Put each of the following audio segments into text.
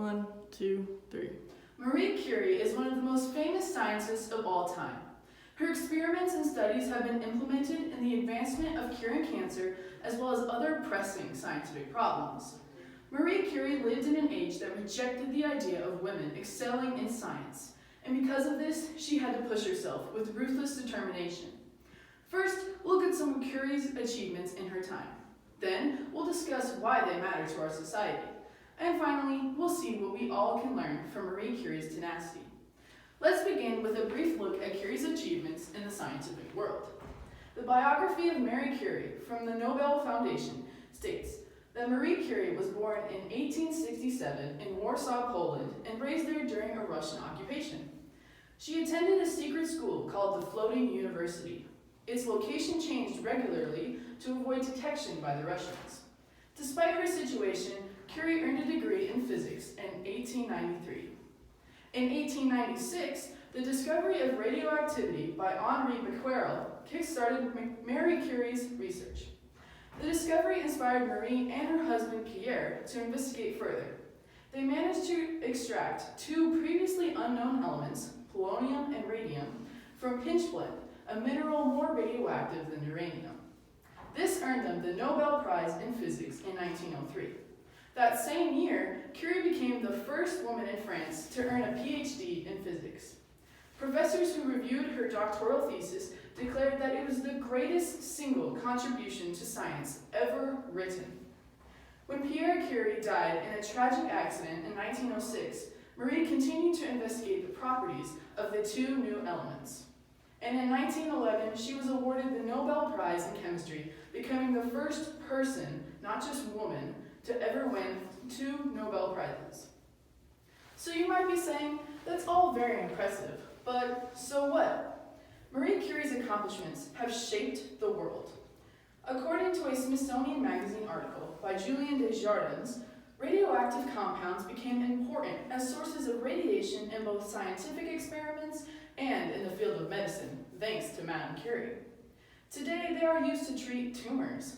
1, 2, 3. Marie Curie is one of the most famous scientists of all time. Her experiments and studies have been implemented in the advancement of curing cancer as well as other pressing scientific problems. Marie Curie lived in an age that rejected the idea of women excelling in science, and because of this, she had to push herself with ruthless determination. First, we'll look at some of Curie's achievements in her time. Then, we'll discuss why they matter to our society. And finally, we'll see what we all can learn from Marie Curie's tenacity. Let's begin with a brief look at Curie's achievements in the scientific world. The biography of Marie Curie from the Nobel Foundation states that Marie Curie was born in 1867 in Warsaw, Poland, and raised there during a Russian occupation. She attended a secret school called the Floating University. Its location changed regularly to avoid detection by the Russians. Despite her situation, Curie earned a degree in physics in 1893. In 1896, the discovery of radioactivity by Henri Becquerel kick-started Marie Curie's research. The discovery inspired Marie and her husband Pierre to investigate further. They managed to extract two previously unknown elements, polonium and radium, from pinchblende, a mineral more radioactive than uranium. This earned them the Nobel Prize in Physics in 1903. That same year, Curie became the first woman in France to earn a PhD in physics. Professors who reviewed her doctoral thesis declared that it was the greatest single contribution to science ever written. When Pierre Curie died in a tragic accident in 1906, Marie continued to investigate the properties of the two new elements. And in 1911, she was awarded the Nobel Prize in Chemistry, becoming the first person, not just woman, to ever win 2 Nobel Prizes. So you might be saying, that's all very impressive, but so what? Marie Curie's accomplishments have shaped the world. According to a Smithsonian Magazine article by Julien Desjardins, radioactive compounds became important as sources of radiation in both scientific experiments and in the field of medicine, thanks to Madame Curie. Today, they are used to treat tumors.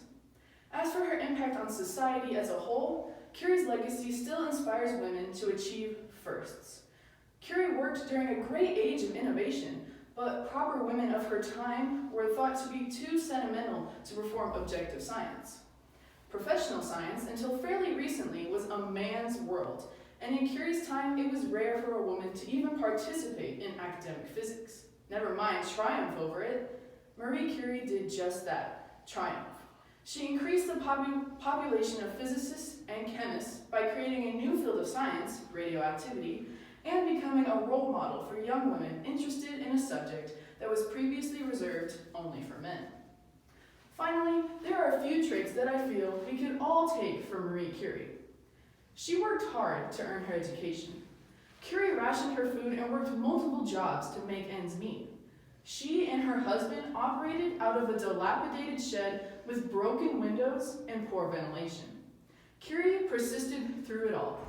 As for her impact on society as a whole, Curie's legacy still inspires women to achieve firsts. Curie worked during a great age of innovation, but proper women of her time were thought to be too sentimental to perform objective science. Professional science, until fairly recently, was a man's world, and in Curie's time, it was rare for a woman to even participate in academic physics. Never mind triumph over it. Marie Curie did just that, triumph. She increased the population of physicists and chemists by creating a new field of science, radioactivity, and becoming a role model for young women interested in a subject that was previously reserved only for men. Finally, there are a few traits that I feel we could all take from Marie Curie. She worked hard to earn her education. Curie rationed her food and worked multiple jobs to make ends meet. She and her husband operated out of a dilapidated shed with broken windows and poor ventilation. Curie persisted through it all.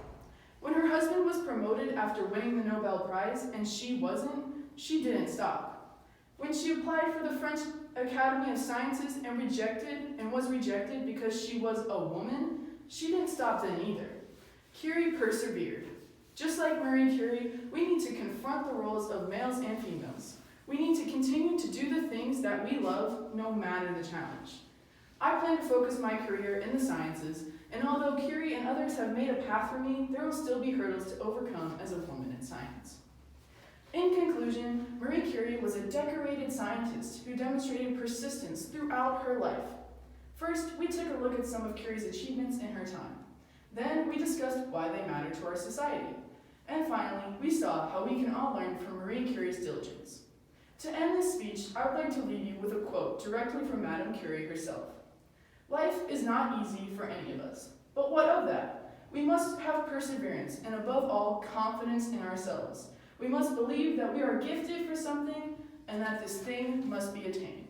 When her husband was promoted after winning the Nobel Prize and she wasn't, she didn't stop. When she applied for the French Academy of Sciences and was rejected because she was a woman, she didn't stop then either. Curie persevered. Just like Marie Curie, we need to confront the roles of males and females. We need to continue to do the things that we love, no matter the challenge. I plan to focus my career in the sciences, and although Curie and others have made a path for me, there will still be hurdles to overcome as a woman in science. In conclusion, Marie Curie was a decorated scientist who demonstrated persistence throughout her life. First, we took a look at some of Curie's achievements in her time. Then, we discussed why they matter to our society. And finally, we saw how we can all learn from Marie Curie's diligence. To end this speech, I would like to leave you with a quote directly from Madame Curie herself. "Life is not easy for any of us, but what of that? We must have perseverance and above all, confidence in ourselves. We must believe that we are gifted for something and that this thing must be attained."